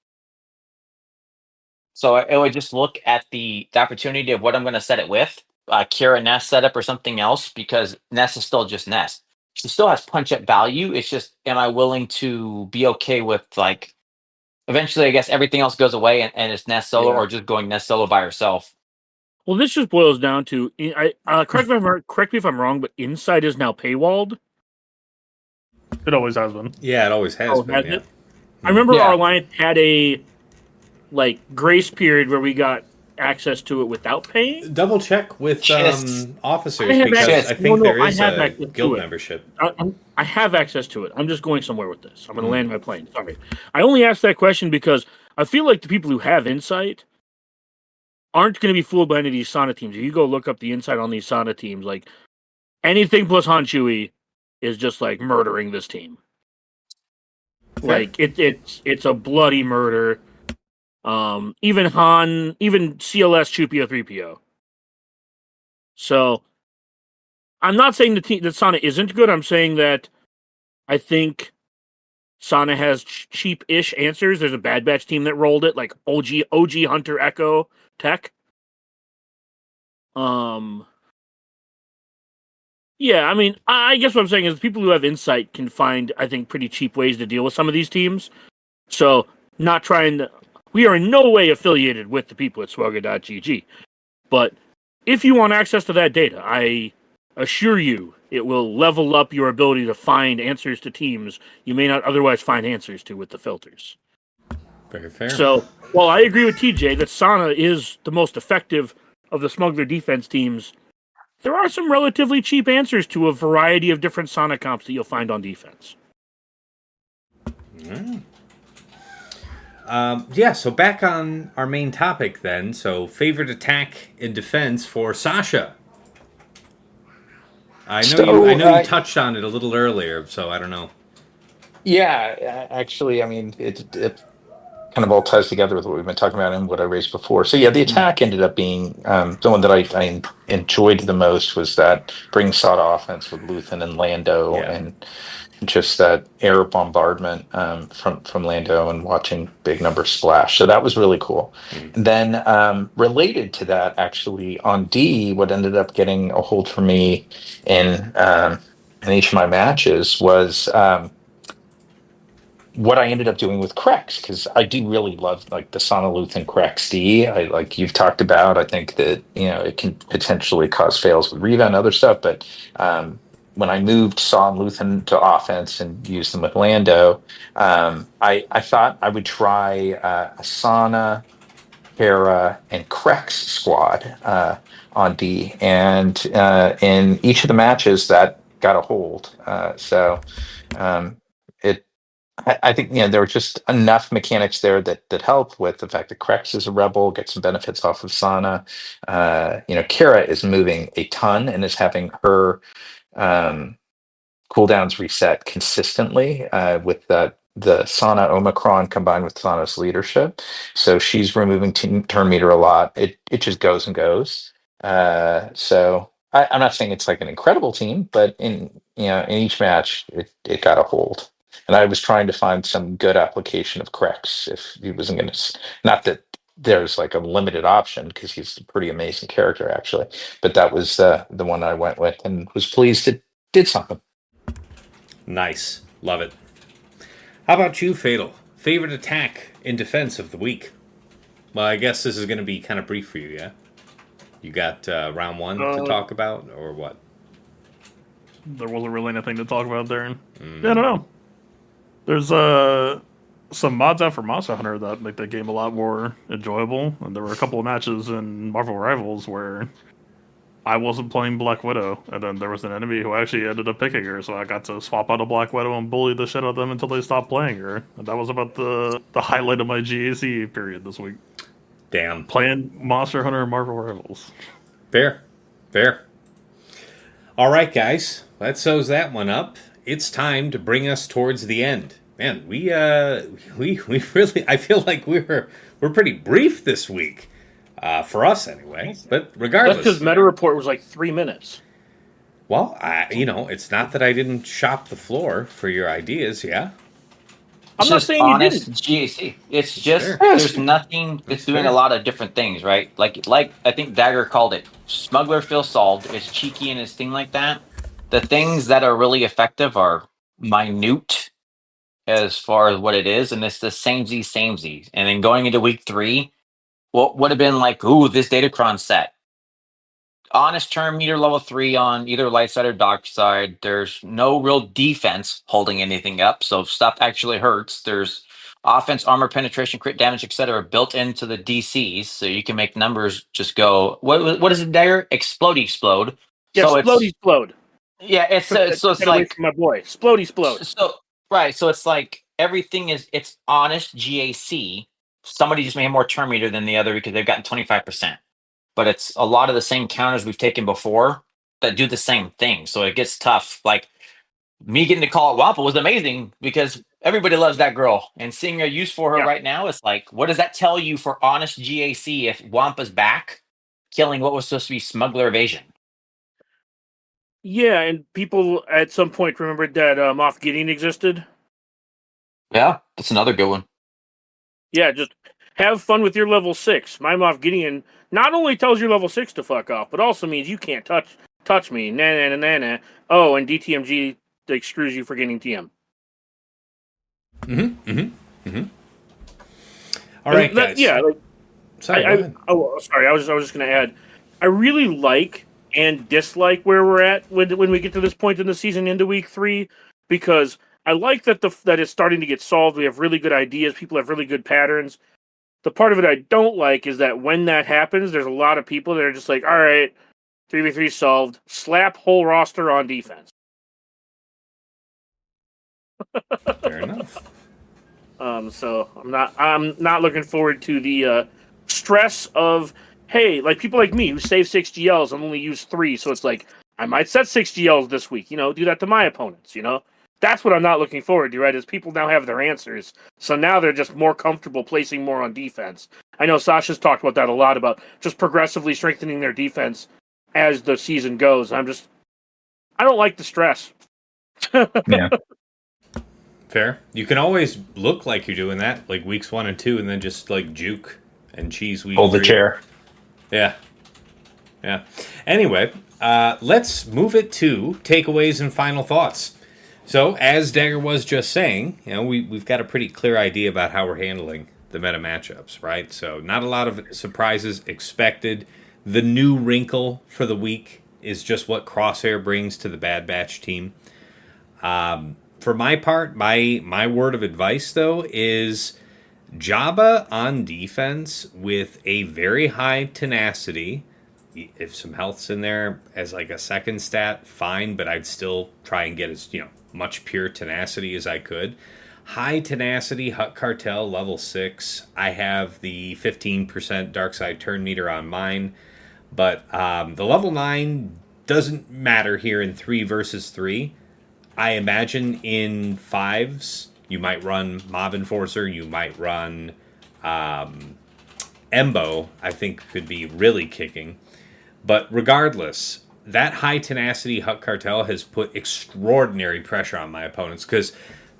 So it would just look at the opportunity of what I'm going to set it with, Kira Nest setup or something else, because Nest is still just Nest. She still has punch up value. It's just, am I willing to be okay with like, eventually, I guess everything else goes away and it's Nest solo Yeah. or just going Nest solo by herself. Well, this just boils down to correct me if I'm wrong, but Inside is now paywalled. It always has been. Yeah, it always has been. Has Yeah. it? I remember Yeah. our alliance had a grace period where we got access to it without paying. Double check with Shits. officers I have because access- I think there I is have a access to guild it. membership. I have access to it. I'm just going somewhere with this. I'm going to land my plane. Sorry. I only asked that question because I feel like the people who have insight aren't going to be fooled by any of these Sana teams. If you go look up the insight on these Sana teams, like anything plus Han Chui is just like murdering this team. Fair. Like it's a bloody murder. Even CLS 2PO 3PO. So I'm not saying that Sana isn't good. I'm saying that I think Sana has cheap-ish answers. There's a Bad Batch team that rolled it, like OG Hunter Echo Tech. Yeah, I mean, I guess what I'm saying is people who have insight can find, I think, pretty cheap ways to deal with some of these teams. So, not trying to... We are in no way affiliated with the people at Swagger.gg. But if you want access to that data, I assure you it will level up your ability to find answers to teams you may not otherwise find answers to with the filters. Very fair. So, while I agree with TJ that Sana is the most effective of the smuggler defense teams, there are some relatively cheap answers to a variety of different Sana comps that you'll find on defense. Yeah, so back on our main topic then. So, favorite attack and defense for Sasha. I know you touched on it a little earlier, so I don't know. Yeah, actually, I mean, it kind of all ties together with what we've been talking about and what I raised before. So yeah, the attack ended up being the one that I enjoyed the most was that bring Sod offense with Luthen and Lando and just that air bombardment from Lando and watching big numbers splash. So that was really cool. And then related to that, actually on D, what ended up getting a hold for me in each of my matches was what I ended up doing with Crex, because I do really love like the Sonoluth and Crex D. I like you've talked about. I think that it can potentially cause fails with Riva and other stuff. But when I moved Son Luthen to offense and used them with Lando, I thought I would try a Sana, Hera, and Crex squad on D, and in each of the matches that got a hold. It I think there were just enough mechanics there that help with the fact that Krex is a rebel, get some benefits off of Sana. Kira is moving a ton and is having her cooldowns reset consistently with the Sana Omicron combined with Sana's leadership. So she's removing turn meter a lot. It just goes and goes. So I'm not saying it's like an incredible team, but in each match it got a hold. And I was trying to find some good application of Krex if he wasn't going to. Not that there's like a limited option because he's a pretty amazing character actually, but that was the one I went with and was pleased it did something. Nice. Love it. How about you, Fatal? Favorite attack and defense of the week? Well, I guess this is going to be kind of brief for you, yeah? You got round one to talk about, or what? There wasn't really anything to talk about there. Yeah, I don't know. There's some mods out for Monster Hunter that make the game a lot more enjoyable. And there were a couple of matches in Marvel Rivals where I wasn't playing Black Widow, and then there was an enemy who actually ended up picking her, so I got to swap out a Black Widow and bully the shit out of them until they stopped playing her. And that was about the highlight of my GAC period this week. Damn. Playing Monster Hunter and Marvel Rivals. Fair. Fair. All right, guys. That sews that one up. It's time to bring us towards the end. Man, we really, I feel like we're pretty brief this week. For us anyway. But That's regardless. because Meta Report was like 3 minutes. Well, it's not that I didn't shop the floor for your ideas, yeah? I'm not saying you didn't. GAC. It's just fair. there's nothing That's that's doing fair. a lot of different things, right? Like I think Dagger called it. Smuggler feels solved. It's cheeky and his thing like that. The things that are really effective are minute as far as what it is, and it's the samey. And then going into week 3, what would have been like, ooh, this Datacron set. Honest term meter level 3 on either light side or dark side. There's no real defense holding anything up, so stuff actually hurts. There's offense, armor penetration, crit damage, etc. built into the DCs, so you can make numbers just go. What is it there? Explode. Yeah, So it's explode. yeah, it's so it's Get away like from my boy. Explode. so right. So it's like everything it's honest GAC. Somebody just made more turn meter than the other because they've gotten 25%. But it's a lot of the same counters we've taken before that do the same thing. So it gets tough. Like me getting to call it Wampa was amazing because everybody loves that girl. And seeing a use for her right now is like, what does that tell you for honest GAC if Wampa's back killing what was supposed to be smuggler evasion? Yeah, and people at some point remembered that Moff Gideon existed. Yeah, that's another good one. Yeah, just have fun with your level 6. My Moff Gideon not only tells your level 6 to fuck off, but also means you can't touch me. Nah. Oh, and DTMG like screws you for getting TM. All right, guys. Yeah, like, Sorry, go ahead. Sorry. I was just going to add. I really like and dislike where we're at when we get to this point in the season into week 3, because I like that that it's starting to get solved. We have really good ideas. People have really good patterns. The part of it I don't like is that when that happens, there's a lot of people that are just like, all right, 3v3 solved. Slap whole roster on defense. Fair enough. So I'm not looking forward to the stress of, hey, like people like me who save 6 GLs and only use 3, so it's like I might set 6 GLs this week, do that to my opponents, That's what I'm not looking forward to, right? Is people now have their answers. So now they're just more comfortable placing more on defense. I know Sasha's talked about that a lot, about just progressively strengthening their defense as the season goes. I don't like the stress. Yeah. Fair. You can always look like you're doing that, like weeks 1 and 2, and then just like juke and cheese week Hold 3. the chair. Yeah. Anyway, let's move it to takeaways and final thoughts. So, as Dagger was just saying, we've got a pretty clear idea about how we're handling the meta matchups, right? So, not a lot of surprises expected. The new wrinkle for the week is just what Crosshair brings to the Bad Batch team. For my part, my word of advice, though, is Jabba on defense with a very high tenacity. If some health's in there as like a second stat, fine, but I'd still try and get as, much pure tenacity as I could. High tenacity, Hut Cartel, level 6. I have the 15% dark side turn meter on mine, but the level 9 doesn't matter here in 3 versus 3. I imagine in 5s, you might run Mob Enforcer, you might run Embo, I think could be really kicking. But regardless, that high tenacity Hut Cartel has put extraordinary pressure on my opponents because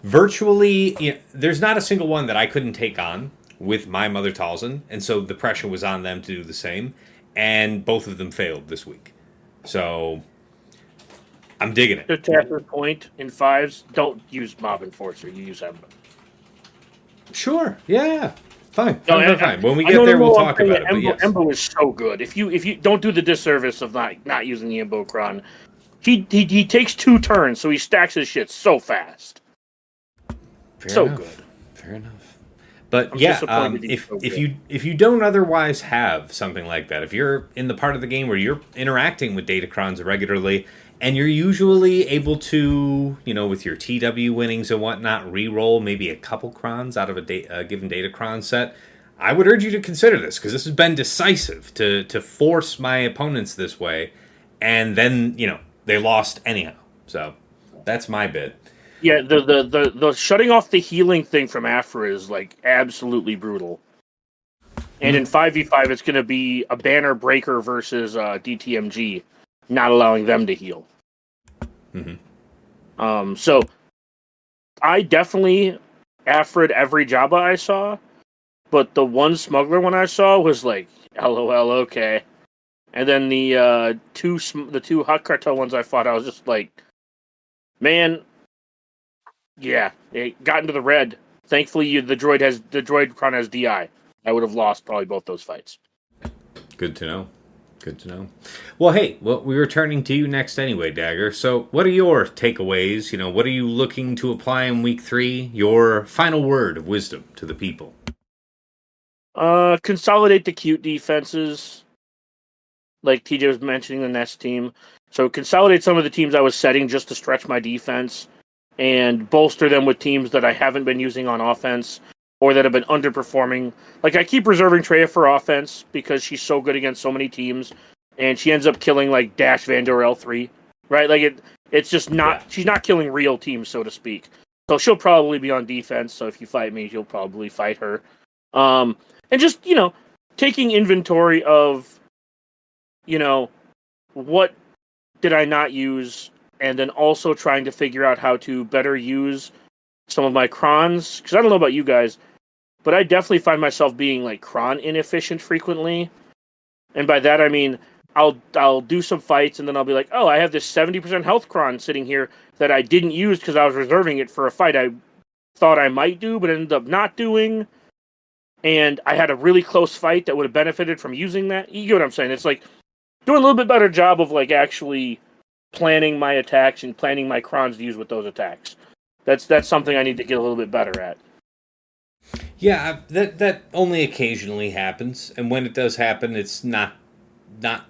virtually, there's not a single one that I couldn't take on with my Mother Talzin, and so the pressure was on them to do the same, and both of them failed this week. So I'm digging it. To Tapper's point, in 5s, don't use Mob Enforcer, you use Embo. Sure, yeah. Fine. No, Fine. When we get there, we'll talk about it. But yes. Embo is so good. If you don't do the disservice of not using the Embo Cron, he takes 2 turns, so he stacks his shit so fast. Fair enough. But if you don't otherwise have something like that, if you're in the part of the game where you're interacting with Datacrons regularly, and you're usually able to, with your TW winnings and whatnot, re-roll maybe a couple crons out of a given Datacron set, I would urge you to consider this, because this has been decisive to force my opponents this way, and then they lost anyhow. So that's my bit. Yeah, the shutting off the healing thing from Afra is like absolutely brutal. And in 5v5, it's going to be a banner breaker versus DTMG, not allowing them to heal. So I definitely Afra'd every Jabba I saw, but the one smuggler one I saw was like, LOL, okay. And then the two Hut Cartel ones I fought, I was just like, man, yeah, it got into the red. Thankfully, the droid Kron has DI. I would have lost probably both those fights. Good to know. Good to know. Well, hey, we're returning to you next anyway, Dagger. So what are your takeaways? What are you looking to apply in week 3? Your final word of wisdom to the people. Consolidate the cute defenses. Like TJ was mentioning, the Nest team. So consolidate some of the teams I was setting just to stretch my defense and bolster them with teams that I haven't been using on offense or that have been underperforming. Like, I keep reserving Treya for offense because she's so good against so many teams, and she ends up killing, like, Dash Vandor L3, right? Like, it's just not... Yeah. She's not killing real teams, so to speak. So she'll probably be on defense, so if you fight me, you'll probably fight her. And just, taking inventory of, what did I not use, and then also trying to figure out how to better use some of my crons, because I don't know about you guys, but I definitely find myself being like cron inefficient frequently. And by that I mean I'll do some fights and then I'll be like, oh, I have this 70% health cron sitting here that I didn't use because I was reserving it for a fight I thought I might do but ended up not doing. And I had a really close fight that would have benefited from using that. You get what I'm saying? It's like doing a little bit better job of like actually planning my attacks and planning my crons to use with those attacks. That's something I need to get a little bit better at. Yeah, that only occasionally happens, and when it does happen, it's not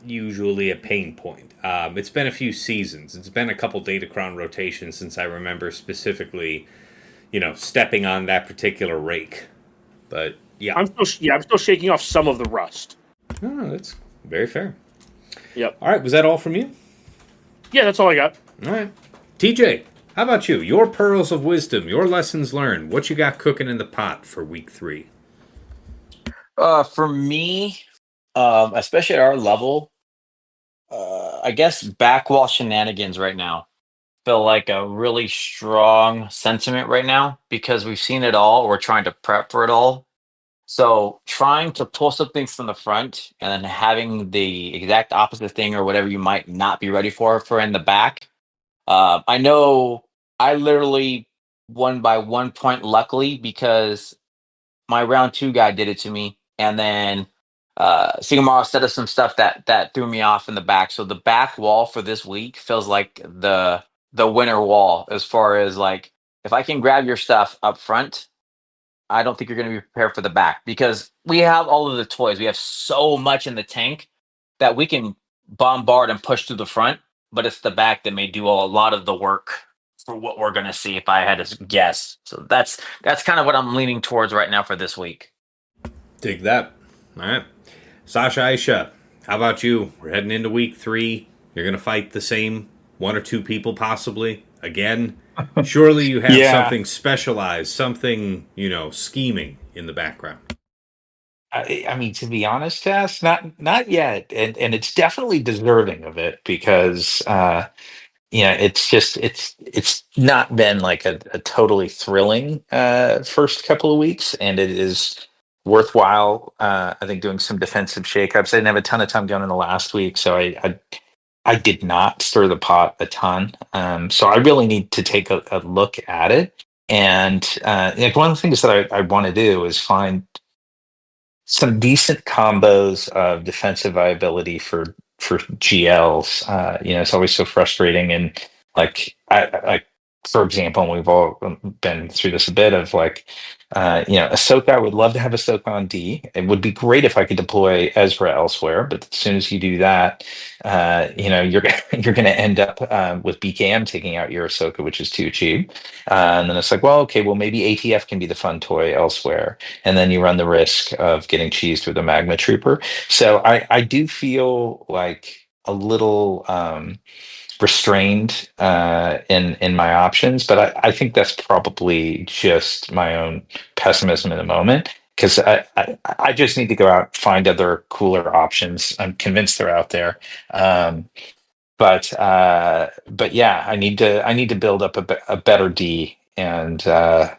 usually a pain point. It's been a few seasons. It's been a couple Datacron rotations since I remember specifically, stepping on that particular rake. But yeah, I'm still shaking off some of the rust. Oh, that's very fair. Yep. All right, was that all from you? Yeah, that's all I got. All right, TJ. How about you? Your pearls of wisdom, your lessons learned. What you got cooking in the pot for week 3? For me, especially at our level, I guess backwall shenanigans right now feel like a really strong sentiment right now because we've seen it all. We're trying to prep for it all. So trying to pull something from the front and then having the exact opposite thing or whatever you might not be ready for in the back. I know I literally won by 1 point, luckily, because my round 2 guy did it to me, and then Sigmar set up some stuff that threw me off in the back. So the back wall for this week feels like the winner wall as far as like if I can grab your stuff up front, I don't think you're going to be prepared for the back because we have all of the toys. We have so much in the tank that we can bombard and push through the front, but it's the back that may do a lot of the work for what we're going to see if I had to guess. So that's kind of what I'm leaning towards right now for this week. Dig that. All right. Sasha Aisha, how about you? We're heading into week 3. You're going to fight the same 1 or 2 people possibly again. Surely you have something specialized, something, scheming in the background. I mean, to be honest, Tess, not yet, and it's definitely deserving of it because it's not been like a totally thrilling first couple of weeks, and it is worthwhile. I think doing some defensive shakeups. I didn't have a ton of time going in the last week, so I did not stir the pot a ton. So I really need to take a look at it. And one of the things that I want to do is find some decent combos of defensive viability for GLs. It's always so frustrating. And like, I for example, and we've all been through this a bit of like, Ahsoka, I would love to have Ahsoka on D. It would be great if I could deploy Ezra elsewhere, but as soon as you do that, you're you're going to end up with BKM taking out your Ahsoka, which is too cheap. And then it's like, well, okay, well maybe ATF can be the fun toy elsewhere, and then you run the risk of getting cheesed with a Magma Trooper. So I do feel like a little restrained in my options, but I think that's probably just my own pessimism in the moment. Because I just need to go out and find other cooler options. I'm convinced they're out there. Um, but yeah, I need to build up a better D, and I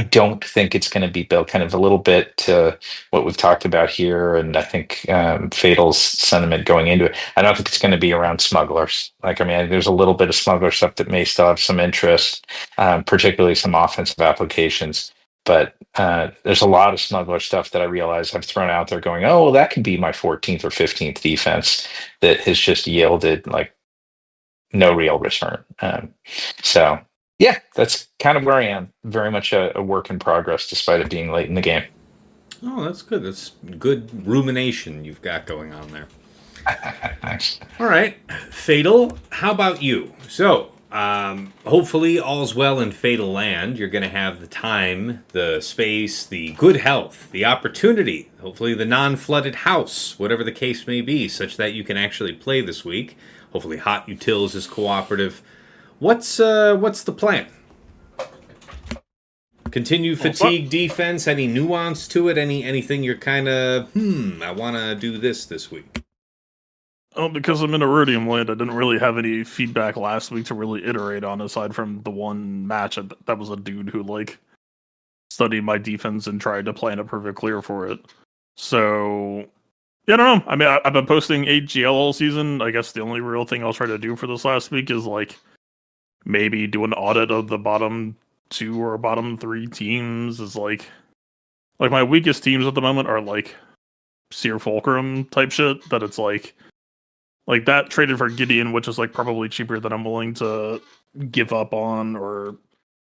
don't think it's going to be built kind of a little bit to what we've talked about here, and I think Fatal's sentiment going into it. I don't think it's going to be around smugglers. Like, I mean, there's a little bit of smuggler stuff that may still have some interest, particularly some offensive applications. But there's a lot of smuggler stuff that I realize I've thrown out there, going, "Oh, well, that could be my 14th or 15th defense," that has just yielded like no real return. So yeah, that's kind of where I am. Very much a work in progress, despite it being late in the game. Oh, that's good. That's good rumination you've got going on there. Thanks. All right, Fatal, how about you? So, hopefully all's well in Fatal Land. You're going to have the time, the space, the good health, the opportunity, hopefully the non-flooded house, whatever the case may be, such that you can actually play this week. Hopefully Hot Utils is cooperative. What's the plan? Continue fatigue defense? Any nuance to it? Anything you're kind of, I want to do this week? Oh, because I'm in Iridium Land, I didn't really have any feedback last week to really iterate on, aside from the one match that was a dude who, like, studied my defense and tried to plan a perfect clear for it. So, yeah, I don't know. I mean, I've been posting 8 GL all season. I guess the only real thing I'll try to do for this last week is, like, maybe do an audit of the bottom 2 or bottom 3 teams. Is like my weakest teams at the moment are like Seer Fulcrum type shit, that it's like that traded for Gideon, which is like probably cheaper than I'm willing to give up on, or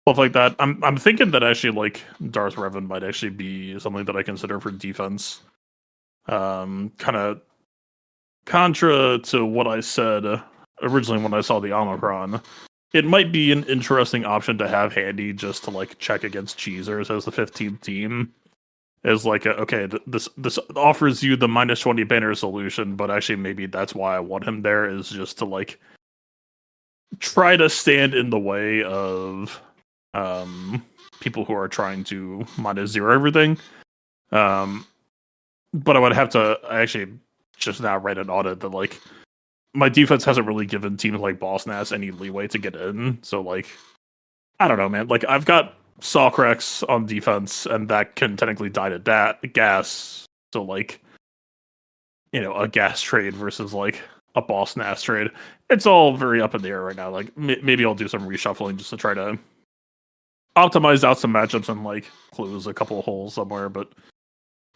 stuff like that. I'm thinking that actually like Darth Revan might actually be something that I consider for defense. Kind of contra to what I said originally when I saw the Omicron. It might be an interesting option to have handy just to like check against cheesers as the 15th team. Is like, this offers you the minus 20 banner solution, but actually maybe that's why I want him there, is just to like try to stand in the way of people who are trying to minus 0 everything. But I would have to actually just now write an audit that like my defense hasn't really given teams like Boss Nass any leeway to get in. So, like, I don't know, man. Like, I've got Sawcrex on defense, and that can technically die to gas. So, like, you know, a gas trade versus, like, a Boss Nass trade. It's all very up in the air right now. Like, maybe I'll do some reshuffling just to try to optimize out some matchups and, like, close a couple of holes somewhere. But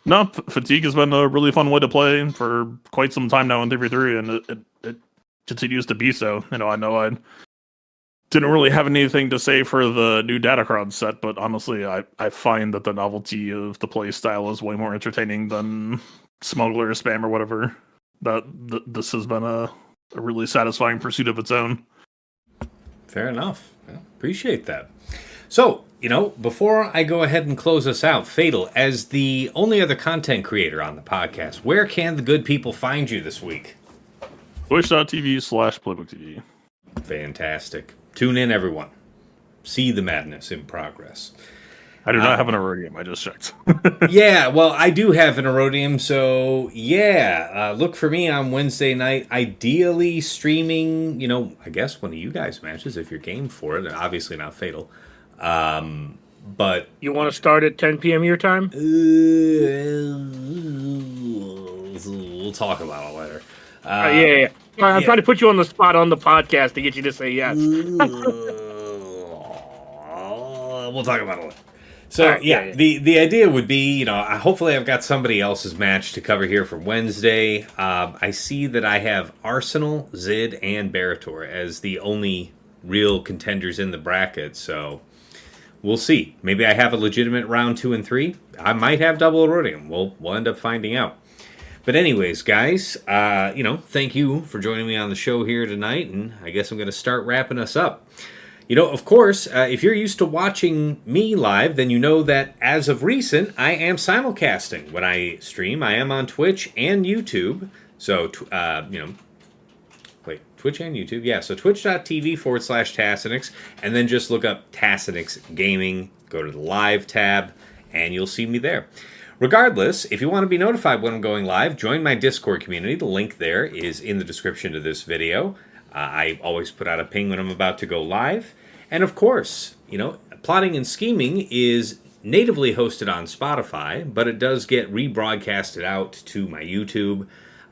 no, Fatigue has been a really fun way to play for quite some time now in 3v3, and it continues to be so. You know I didn't really have anything to say for the new Datacron set, but honestly, I find that the novelty of the play style is way more entertaining than Smuggler Spam or whatever. This has been a really satisfying pursuit of its own. Fair enough. I appreciate that. So, before I go ahead and close us out, Fatal, as the only other content creator on the podcast, where can the good people find you this week? Twitch.tv/PlaybookTV. Fantastic. Tune in, everyone. See the madness in progress. I do not have an Iridium, I just checked. Yeah, well, I do have an Iridium, so yeah. Look for me on Wednesday night, ideally streaming, I guess one of you guys' matches if you're game for it. Obviously not Fatal. But you want to start at 10 p.m. your time? We'll talk about it later. Yeah. I'm trying to put you on the spot on the podcast to get you to say yes. We'll talk about it later. So, yeah, the idea would be, hopefully I've got somebody else's match to cover here for Wednesday. I see that I have Arsenal, Zid, and Barator as the only real contenders in the bracket, so we'll see. Maybe I have a legitimate round 2 and 3. I might have double Iridium. We'll end up finding out. But anyways, guys, thank you for joining me on the show here tonight, and I guess I'm going to start wrapping us up. Of course, if you're used to watching me live, then you know that as of recent, I am simulcasting when I stream. I am on Twitch and YouTube, So, wait, Twitch and YouTube? Yeah, so twitch.tv/Tassinix, and then just look up Tassinix Gaming, go to the live tab, and you'll see me there. Regardless, if you want to be notified when I'm going live, join my Discord community. The link there is in the description to this video. I always put out a ping when I'm about to go live. And of course, Plotting and Scheming is natively hosted on Spotify, but it does get rebroadcasted out to my YouTube.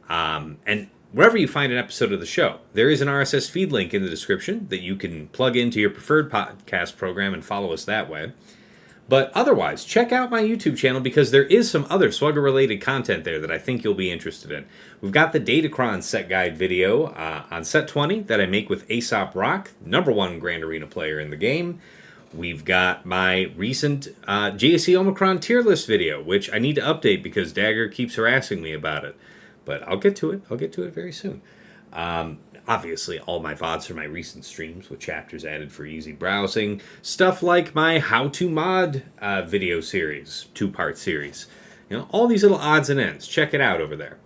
And wherever you find an episode of the show, there is an RSS feed link in the description that you can plug into your preferred podcast program and follow us that way. But otherwise, check out my YouTube channel because there is some other Swugger-related content there that I think you'll be interested in. We've got the Datacron set guide video on set 20 that I make with Aesop Rock, #1 Grand Arena player in the game. We've got my recent JSC Omicron tier list video, which I need to update because Dagger keeps harassing me about it. But I'll get to it. I'll get to it very soon. Obviously, all my VODs are my recent streams with chapters added for easy browsing. Stuff like my How to Mod video series, 2-part series. All these little odds and ends. Check it out over there.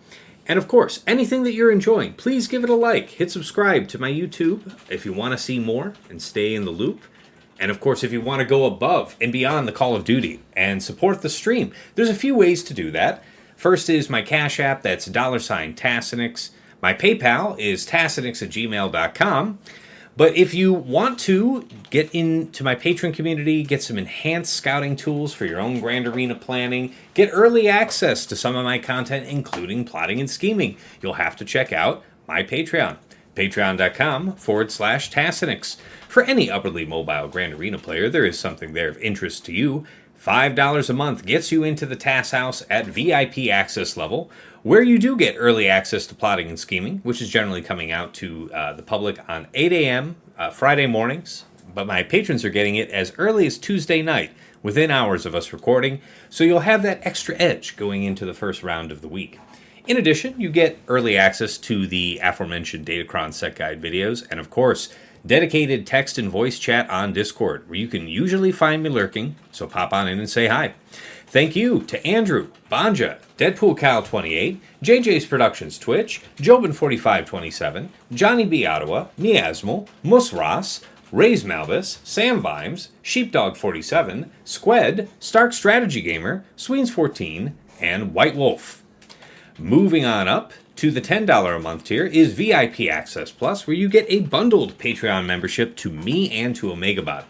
And of course, anything that you're enjoying, please give it a like. Hit subscribe to my YouTube if you want to see more and stay in the loop. And of course, if you want to go above and beyond the Call of Duty and support the stream, there's a few ways to do that. First is my Cash App, that's $Tassinix. My PayPal is tassinix@gmail.com. But if you want to get into my Patreon community, get some enhanced scouting tools for your own Grand Arena planning, get early access to some of my content, including Plotting and Scheming, you'll have to check out my Patreon. Patreon.com/Tassinix. For any upwardly mobile Grand Arena player, there is something there of interest to you. $5 a month gets you into the TAS house at VIP access level, where you do get early access to Plotting and Scheming, which is generally coming out to the public on 8 a.m. Friday mornings. But my patrons are getting it as early as Tuesday night, within hours of us recording, so you'll have that extra edge going into the first round of the week. In addition, you get early access to the aforementioned Datacron set guide videos, and of course, dedicated text and voice chat on Discord, where you can usually find me lurking, so pop on in and say hi. Thank you to Andrew, Banja, Deadpool Cal 28, JJ's Productions Twitch, Jobin4527, Johnny B. Ottawa, Miasmal, Mus Ross, Rays Malvis, Sam Vimes, Sheepdog 47, Squed, Stark Strategy Gamer, Sweens 14, and White Wolf. Moving on up to the $10 a month tier is VIP Access Plus, where you get a bundled Patreon membership to me and to OmegaBot.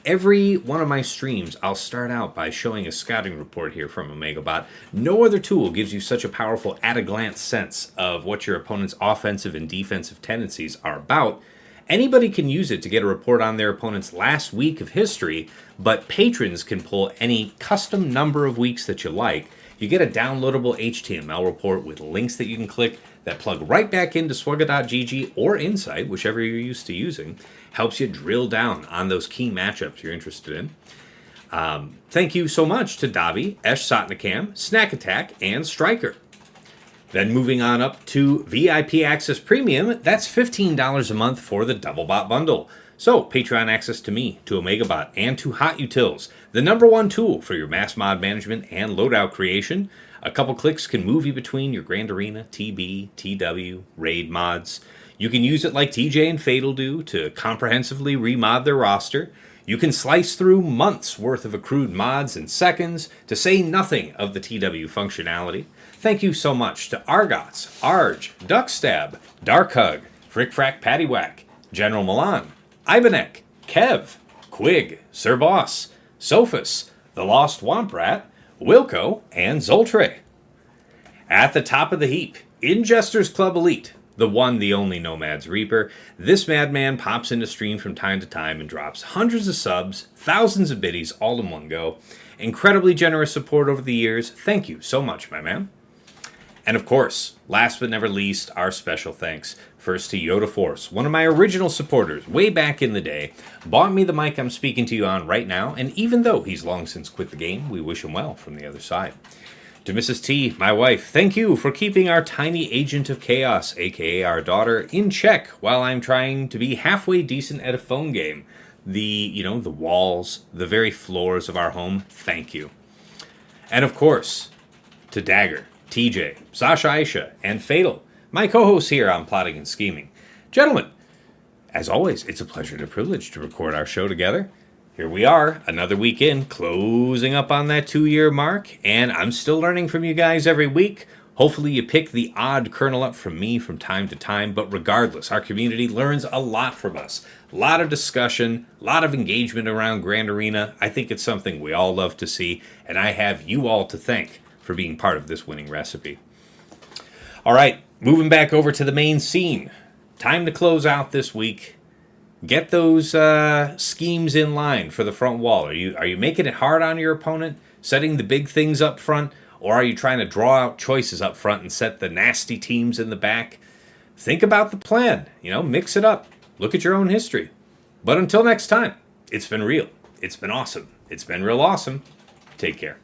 Every one of my streams, I'll start out by showing a scouting report here from OmegaBot. No other tool gives you such a powerful at-a-glance sense of what your opponent's offensive and defensive tendencies are about. Anybody can use it to get a report on their opponent's last week of history, but patrons can pull any custom number of weeks that you like. You get a downloadable HTML report with links that you can click that plug right back into swugga.gg or Insight, whichever you're used to using. Helps you drill down on those key matchups you're interested in. Thank you so much to Dabi, Esh Sotnikam, Snack Attack, and Striker. Then moving on up to VIP Access Premium, that's $15 a month for the DoubleBot bundle. So, Patreon access to me, to OmegaBot, and to Hot Utils, the #1 tool for your mass mod management and loadout creation. A couple clicks can move you between your Grand Arena, TB, TW, Raid mods. You can use it like TJ and Fatal do to comprehensively remod their roster. You can slice through months worth of accrued mods in seconds, to say nothing of the TW functionality. Thank you so much to Argots, Arj, Duckstab, Darkhug, Frickfrack Paddywhack, General Milan, Ibanek, Kev, Quig, Sir Boss, Sophus, The Lost Womprat, Wilco, and Zoltre. At the top of the heap, in Jester's Club Elite, the one, the only Nomad's Reaper, this madman pops into stream from time to time and drops hundreds of subs, thousands of biddies all in one go. Incredibly generous support over the years. Thank you so much, my man. And of course, last but never least, our special thanks. First to Yoda Force, one of my original supporters way back in the day, bought me the mic I'm speaking to you on right now, and even though he's long since quit the game, we wish him well from the other side. To Mrs. T, my wife, thank you for keeping our tiny agent of chaos, aka our daughter, in check while I'm trying to be halfway decent at a phone game. The walls, the very floors of our home, thank you. And of course, to Dagger, TJ, Sasha Aisha, and Fatal, my co-hosts here on Plotting and Scheming. Gentlemen, as always, it's a pleasure and a privilege to record our show together. Here we are, another week in, closing up on that 2-year mark, and I'm still learning from you guys every week. Hopefully you pick the odd kernel up from me from time to time, but regardless, our community learns a lot from us. A lot of discussion, a lot of engagement around Grand Arena. I think it's something we all love to see, and I have you all to thank for being part of this winning recipe. All right, moving back over to the main scene. Time to close out this week. Get those schemes in line for the front wall. Are you making it hard on your opponent, setting the big things up front, or are you trying to draw out choices up front and set the nasty teams in the back? Think about the plan. Mix it up. Look at your own history. But until next time, it's been real. It's been awesome. It's been real awesome. Take care.